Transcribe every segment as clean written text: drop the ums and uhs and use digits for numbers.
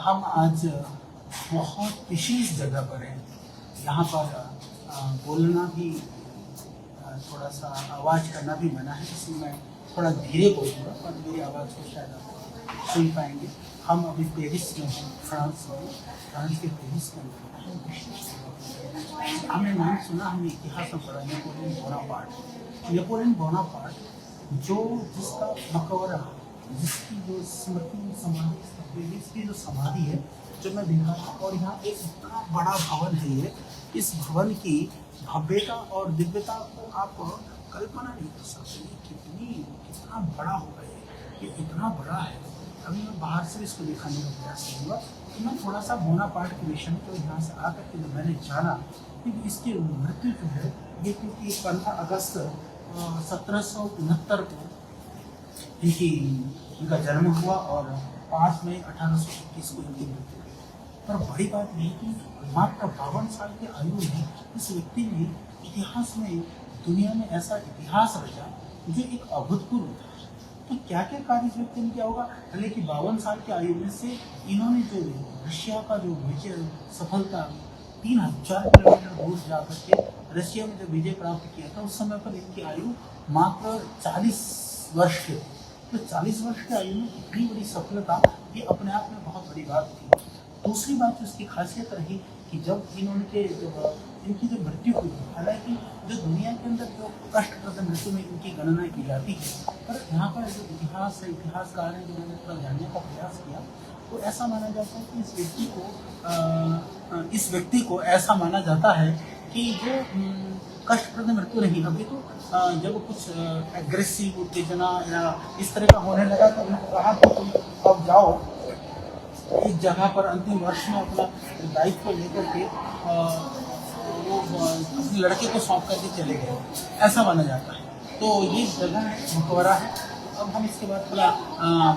हम आज बहुत विशेष जगह पर हैं। यहाँ पर बोलना भी थोड़ा सा आवाज़ करना भी मना है, इसलिए मैं थोड़ा धीरे बोलूँगा और मेरी आवाज़ को शायद आप सुन पाएंगे। हम अभी पेरिस में हैं, फ्रांस में, फ्रांस के पेरिस के अंदर हमने नाम सुना, हमने इतिहास में पढ़ा नेपोलियन बोनापार्ट जो जिसका मकबरा, जिसकी जो स्मृति समाधि, पेरिस की जो समाधि है जो मैं देखा था, और यहाँ एक इतना बड़ा भवन है ये, इस भवन की भव्यता और दिव्यता को आप कल्पना नहीं कर सकते। कितना बड़ा होगा ये इतना बड़ा है। अभी मैं बाहर से इसको दिखाने का प्रयास करूँगा। तो मैं थोड़ा सा बोनापार्ट के मिशन को यहाँ से आकर के जब मैंने जाना, क्योंकि इसकी मृत्यु जो है ये, क्योंकि 15 अगस्त 1769 को इनका जन्म हुआ और 5 मई 1821 को इनकी मृत्यु हुई। पर बड़ी बात यह कि मात्र 52 साल की आयु में इस व्यक्ति ने इतिहास में, दुनिया में ऐसा इतिहास रचा जो एक अभूतपूर्व था। तो क्या क्या कार्य इस व्यक्ति ने किया होगा? पहले कि 52 साल की आयु में से इन्होंने जो रशिया का जो विजय सफलता, 3000 किलोमीटर दूर जाकर के रशिया में जो विजय प्राप्त किया था, उस समय पर इनकी आयु मात्र 40 वर्ष की थी। तो 40 वर्ष की आयु में इतनी बड़ी सफलता, ये अपने आप में बहुत बड़ी बात थी। दूसरी बात उसकी खासियत रही कि जब इनकी जो मृत्यु हुई, हालांकि जो दुनिया के अंदर जो कष्टप्रद मृत्यु में इनकी गणना की जाती है, पर यहाँ पर जो इतिहासकार हैं, जो मैंने थोड़ा जानने का प्रयास किया, तो ऐसा माना जाता है कि इस व्यक्ति को ऐसा माना जाता है कि जो कष्टप्रद मृत्यु नहीं, अभी तो जब कुछ एग्रेसिव उत्तेजना या इस तरह का होने लगा तो उन्होंने कहा कि तुम अब जाओ इस जगह पर अंतिम वर्ष में अपना दायित्व लेकर के वो अपने लड़के को सौंप करके चले गए, ऐसा माना जाता है। तो ये जगह मकबरा है। अब हम इसके बाद थोड़ा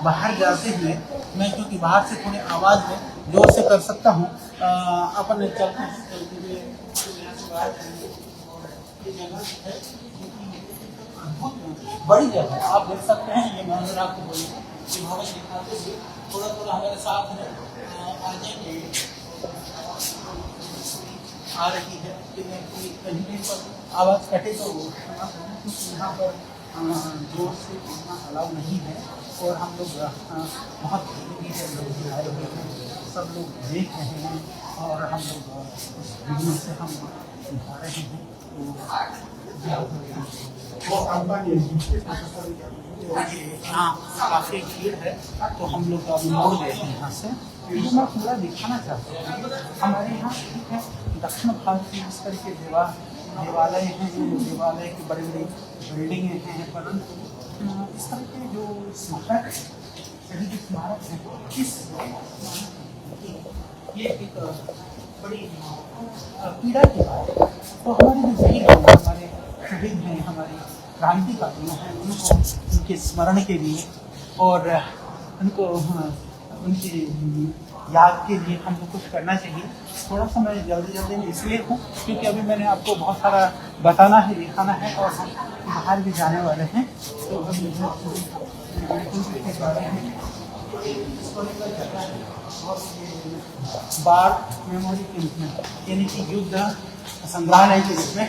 बाहर जाते हुए, मैं क्योंकि बाहर से थोड़ी आवाज़ में जोर से कर सकता हूँ, अपन चलते हैं। ये जगह है बड़ी जगह है, आप देख सकते हैं। ये मंजर आपको बोलिए कि भवन दिखाते हुए थोड़ा थोड़ा हमारे साथ है, आ जाएंगे, आ रही है कि कहीं कहीं पर आवाज़ कटे तो यहाँ पर जोर से बोलना अलाउ नहीं है। और हम लोग बहुत भीड़ है, लोग आए हुए हैं, सब लोग देख रहे हैं और हम लोग उस वीडियो से हम दिखा रहे हैं। हाँ, काफ़ी भीड़ है, तो हम लोग अभी मोड़ गए हैं यहाँ से। जो मैं पूरा दिखाना चाहता हूँ, हमारे यहाँ ठीक है दक्षिण भारत की इस तरह के देवालय हैं, देवालय की बड़ी बड़ी बिल्डिंगें हैं, परंतु इस तरह के जो स्मारक है, शहीद स्मारक है, इस ये एक बड़ी पीड़ा की बात है। तो हमारे जो वीर हैं, हमारे शहीद हैं, हमारे क्रांतिकारी हैं, उनको उनके स्मरण के लिए और उनको उनकी याद के लिए हमको कुछ करना चाहिए। थोड़ा सा मैं जल्दी में इसलिए हूँ क्योंकि अभी मैंने आपको बहुत सारा बताना है, दिखाना है और हम बाहर भी जाने वाले हैं। तो अभी बार मेमोरी के रूप में, यानी कि युद्ध संग्रहालय के रूप में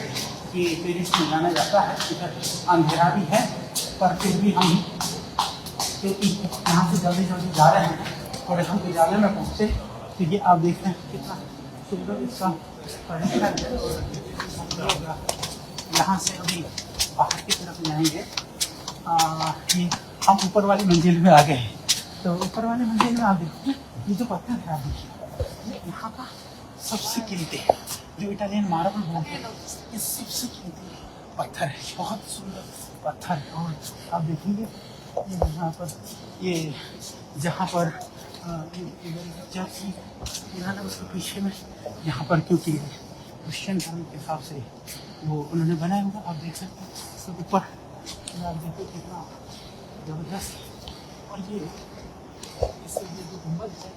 ये पेरिस में जाना जाता है। इधर अंधेरा भी है, पर फिर भी हम क्योंकि यहाँ से जल्दी जा रहे हैं और हम विद्यालय में पहुँचे, तो ये आप देख रहे हैं कितना सुंदर इसका परिसर है। यहाँ से अभी बाहर की तरफ जाएंगे। ये हम ऊपर वाली मंजिल में आ गए हैं। तो ऊपर वाली मंजिल में आप देखिए, ये जो पत्थर है आप देखिए, यहाँ का सबसे कीमती है, जो इटालियन मार्बल बोलते हैं, ये सबसे कीमती पत्थर है, बहुत सुंदर पत्थर है। और आप देखेंगे ये यहाँ पर, ये जहाँ पर उसके पीछे में यहाँ पर, क्योंकि क्रिश्चियन धर्म के हिसाब से वो उन्होंने बनाया हुआ, आप देख सकते हैं सब ऊपर। आप देखो कितना जबरदस्त। और ये जो गुंबद है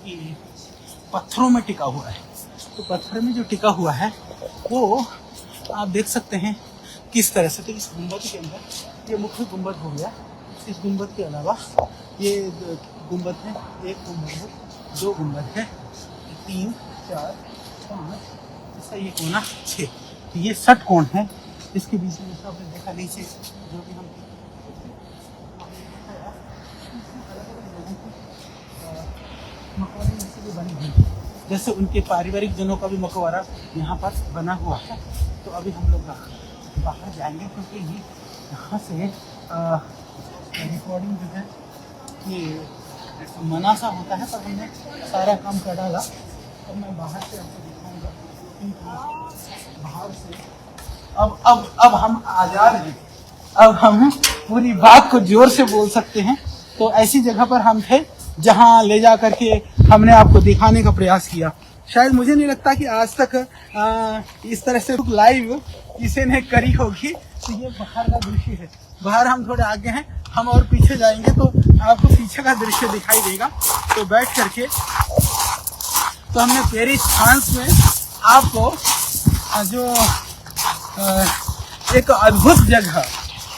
ये पत्थरों में टिका हुआ है। तो पत्थर में जो टिका हुआ है वो आप देख सकते हैं किस तरह से। तो इस गुंबद के अंदर ये मुख्य गुंबद हो गया। इस गुंबद के अलावा ये गुंबद है, एक गुंबद है, 2 गुंबद है, 3, 4, 5, इसका ये कोना 6। तो ये षटकोण है, इसके बीच में आपने देखा नीचे जो भी हम मकबरे ऐसे भी बने हैं, जैसे उनके पारिवारिक जनों का भी मकबरा यहाँ पर बना हुआ है। तो अभी हम लोग बाहर जाएंगे क्योंकि ये यहाँ से रिकॉर्डिंग जो है ये मना सा होता है, पर हमने सारा काम कर डाला। और मैं बाहर से आपको दिखाऊंगा क्योंकि बाहर से अब हम आज़ाद हैं, अब हम पूरी बात को जोर से बोल सकते हैं। तो ऐसी जगह पर हम थे जहां ले जा करके हमने आपको दिखाने का प्रयास किया। शायद मुझे नहीं लगता कि आज तक इस तरह से लाइव किसी ने करी होगी। तो ये बाहर का दृश्य है, बाहर हम थोड़े आगे हैं, हम और पीछे जाएंगे तो आपको पीछे का दृश्य दिखाई देगा। तो बैठ करके तो हमने पेरिस फ्रांस में आपको जो एक अद्भुत जगह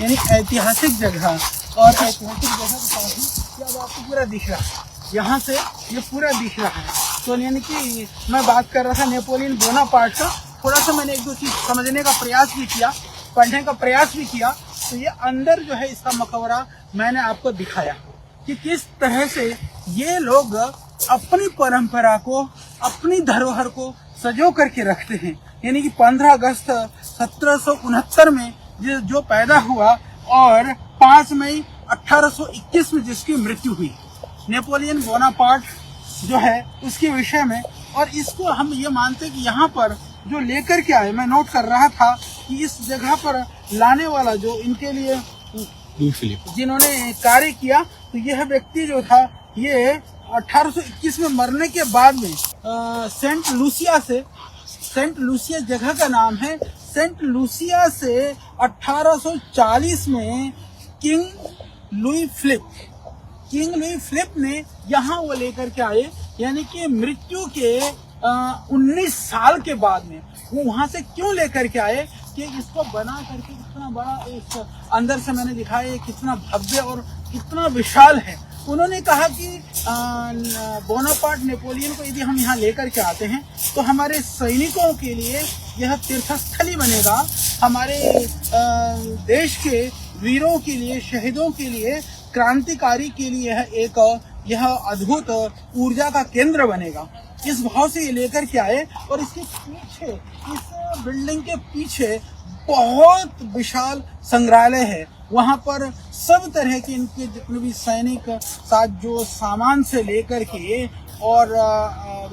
यानी ऐतिहासिक जगह और ऐतिहासिक जगह के साथ ही अब आपको पूरा दिख रहा है, यहाँ से ये पूरा दिख रहा है। तो यानी कि मैं बात कर रहा था नेपोलियन बोनापार्ट का, थोड़ा सा मैंने एक दो चीज समझने का प्रयास भी किया, पढ़ने का प्रयास भी किया। तो ये अंदर जो है इसका मकबरा मैंने आपको दिखाया कि किस तरह से ये लोग अपनी परंपरा को, अपनी धरोहर को सजो करके रखते हैं। यानी कि 15 अगस्त 1769 में जो पैदा हुआ और 5 मई 1821 में जिसकी मृत्यु हुई, नेपोलियन बोनापार्ट जो है उसके विषय में। और इसको हम ये मानते हैं कि यहाँ पर जो लेकर के आए, मैं नोट कर रहा था कि इस जगह पर लाने वाला जो इनके लिए जिन्होंने कार्य किया, तो यह व्यक्ति जो था ये 1821 में मरने के बाद में सेंट लूसिया जगह का नाम है, सेंट लूसिया से 1840 में किंग लुई फिलिप ने यहाँ वो लेकर के आए। यानी कि मृत्यु के 19 साल के बाद में वो वहां से क्यों लेकर के आए कि इसको बना करके कितना बड़ा एक अंदर से मैंने दिखाया कितना भव्य और कितना विशाल है। उन्होंने कहा कि बोनापार्ट नेपोलियन को यदि हम यहाँ लेकर के आते हैं तो हमारे सैनिकों के लिए यह तीर्थस्थली बनेगा, हमारे देश के वीरों के लिए, शहीदों के लिए, क्रांतिकारी के लिए यह अद्भुत ऊर्जा का केंद्र बनेगा। इस भाव से ये लेकर के आए। और इसके पीछे, इस बिल्डिंग के पीछे बहुत विशाल संग्रहालय है। वहाँ पर सब तरह के इनके जितने भी सैनिक जो सामान से लेकर के और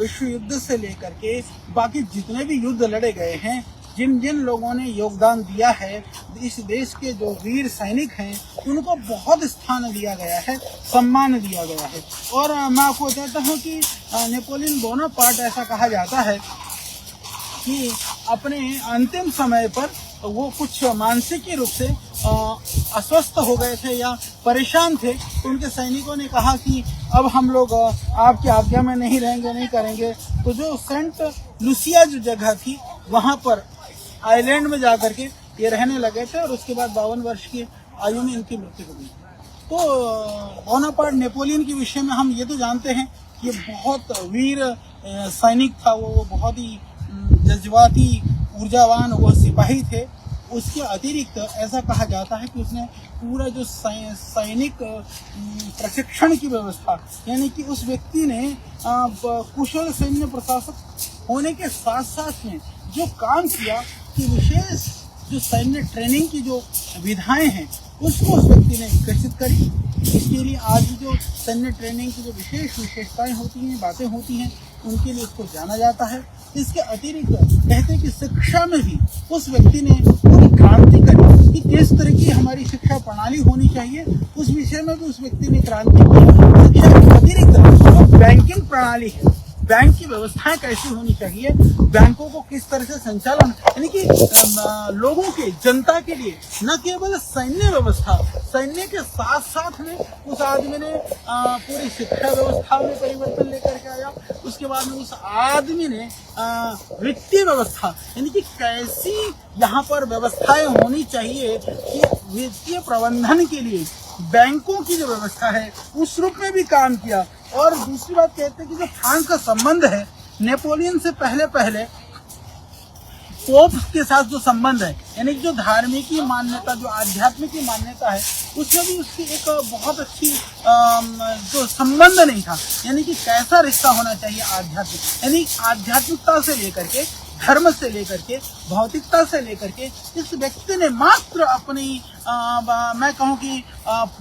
विश्व युद्ध से लेकर के बाकी जितने भी युद्ध लड़े गए हैं, जिन जिन लोगों ने योगदान दिया है, इस देश के जो वीर सैनिक हैं उनको बहुत स्थान दिया गया है, सम्मान दिया गया है। और मैं आपको कहता हूँ कि नेपोलियन बोनापार्ट ऐसा कहा जाता है कि अपने अंतिम समय पर वो कुछ मानसिक रूप से अस्वस्थ हो गए थे या परेशान थे। तो उनके सैनिकों ने कहा कि अब हम लोग आपकी आज्ञा में नहीं रहेंगे, नहीं करेंगे। तो जो सेंट लूसिया जो जगह थी वहाँ पर आइलैंड में जाकर के ये रहने लगे थे और उसके बाद 52 वर्ष की आयु में इनकी मृत्यु हो गई। तो बोनापार्ट नेपोलियन के विषय में हम ये तो जानते हैं कि बहुत वीर सैनिक था, वो बहुत ही जज्बाती, ऊर्जावान वो सिपाही थे। उसके अतिरिक्त ऐसा कहा जाता है कि उसने पूरा जो सैनिक प्रशिक्षण की व्यवस्था, यानी कि उस व्यक्ति ने कुशल सैन्य प्रशासक होने के साथ साथ में जो काम किया कि विशेष जो सैन्य ट्रेनिंग की जो विधाएं हैं उसको उस व्यक्ति ने विकसित करी। इसके लिए आज जो सैन्य ट्रेनिंग की जो विशेषताएं होती हैं, बातें होती हैं, उनके लिए उसको जाना जाता है। इसके अतिरिक्त कहते हैं कि शिक्षा में भी उस व्यक्ति ने पूरी क्रांति करी कि किस तरह की हमारी शिक्षा प्रणाली होनी चाहिए, उस विषय में भी उस व्यक्ति ने क्रांति की। शिक्षा के अतिरिक्त बैंकिंग प्रणाली है, बैंक की व्यवस्थाएं कैसी होनी चाहिए, बैंकों को किस तरह से संचालन, यानी कि लोगों के, जनता के लिए न केवल सैन्य व्यवस्था, सैन्य के साथ साथ में उस आदमी ने पूरी शिक्षा व्यवस्था में परिवर्तन लेकर के आया। उसके बाद में उस आदमी ने वित्तीय व्यवस्था, यानी कि कैसी यहाँ पर व्यवस्थाएं होनी चाहिए कि वित्तीय प्रबंधन के लिए बैंकों की जो व्यवस्था है उस रूप में भी काम किया। और दूसरी बात कहते हैं कि जो फ्रांस का संबंध है नेपोलियन से पहले पहले पोप के साथ जो संबंध है, यानी कि जो धार्मिक की मान्यता, जो आध्यात्मिक की मान्यता है, उसमें भी उसकी एक बहुत अच्छी जो संबंध नहीं था, यानी कि कैसा रिश्ता होना चाहिए आध्यात्मिक, यानी आध्यात्मिकता से लेकर के, धर्म से लेकर के, भौतिकता से लेकर के, इस व्यक्ति ने मात्र अपनी मैं कहूँ कि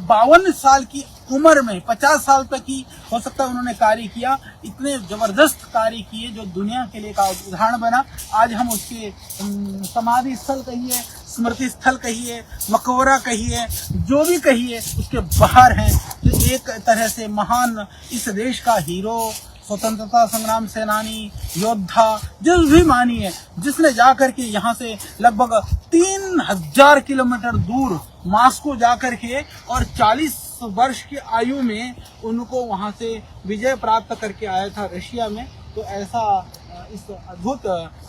52 साल की उम्र में 50 साल तक ही हो सकता है उन्होंने कार्य किया। इतने जबरदस्त कार्य किए जो दुनिया के लिए का उदाहरण बना। आज हम उसके समाधि स्थल कहिए, स्मृति स्थल कहिए, मकबरा कहिए, जो भी कहिए, उसके बाहर हैं। तो एक तरह से महान इस देश का हीरो, स्वतंत्रता संग्राम सेनानी, योद्धा, जो भी मानिए, जिसने जाकर के यहाँ से लगभग 3000 किलोमीटर दूर मॉस्को जाकर के और 40 वर्ष की आयु में उनको वहाँ से विजय प्राप्त करके आया था रशिया में। तो ऐसा इस अद्भुत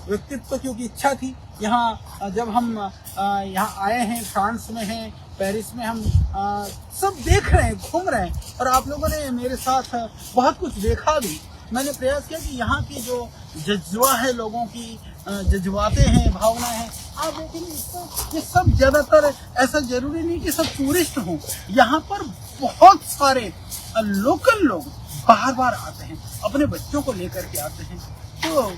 व्यक्तित्व की इच्छा थी। यहाँ जब हम यहाँ आए हैं, फ्रांस में हैं, पेरिस में, हम सब देख रहे हैं, घूम रहे हैं, और आप लोगों ने मेरे साथ बहुत कुछ देखा भी। मैंने प्रयास किया कि यहाँ की जो जज्बा है, लोगों की जज्बाते हैं, भावनाएं हैं, आप देखेंगे ये सब ज़्यादातर, ऐसा जरूरी नहीं कि सब टूरिस्ट हों, यहाँ पर बहुत सारे लोकल लोग बार बार आते हैं, अपने बच्चों को लेकर के आते हैं। तो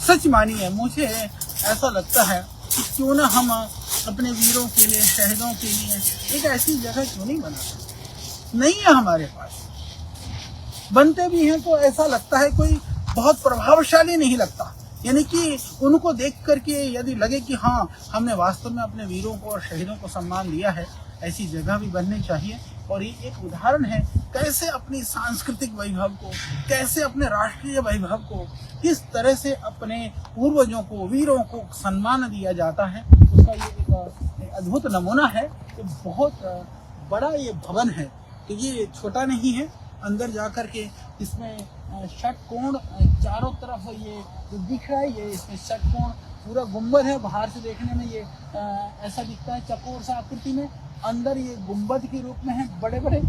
सच मानिए, मुझे ऐसा लगता है कि क्यों ना हम अपने वीरों के लिए, शहीदों के लिए एक ऐसी जगह क्यों नहीं बनाते। नहीं है हमारे पास, बनते भी हैं तो ऐसा लगता है कोई बहुत प्रभावशाली नहीं लगता। यानी कि उनको देख करके यदि लगे कि हाँ, हमने वास्तव में अपने वीरों को और शहीदों को सम्मान दिया है, ऐसी जगह भी बननी चाहिए। और ये एक उदाहरण है कैसे अपनी सांस्कृतिक वैभव को, कैसे अपने राष्ट्रीय वैभव को, किस तरह से अपने पूर्वजों को, वीरों को सम्मान दिया जाता है। उसका ये एक अद्भुत नमूना है। तो बहुत बड़ा ये भवन है, तो ये छोटा नहीं है। अंदर जाकर के इसमें षटकोण चारों तरफ ये जो दिख रहा है, ये इसमें षटकोण पूरा गुंबद है। बाहर से देखने में ये ऐसा दिखता है चकोर सा आकृति में। अंदर ये गुंबद के रूप में है, बड़े बड़े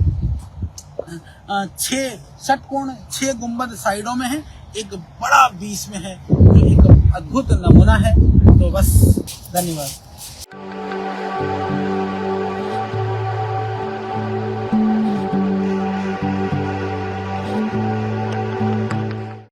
6 षटकोण, 6 गुंबद साइडों में है, एक बड़ा बीच में है। ये एक अद्भुत नमूना है। तो बस, धन्यवाद।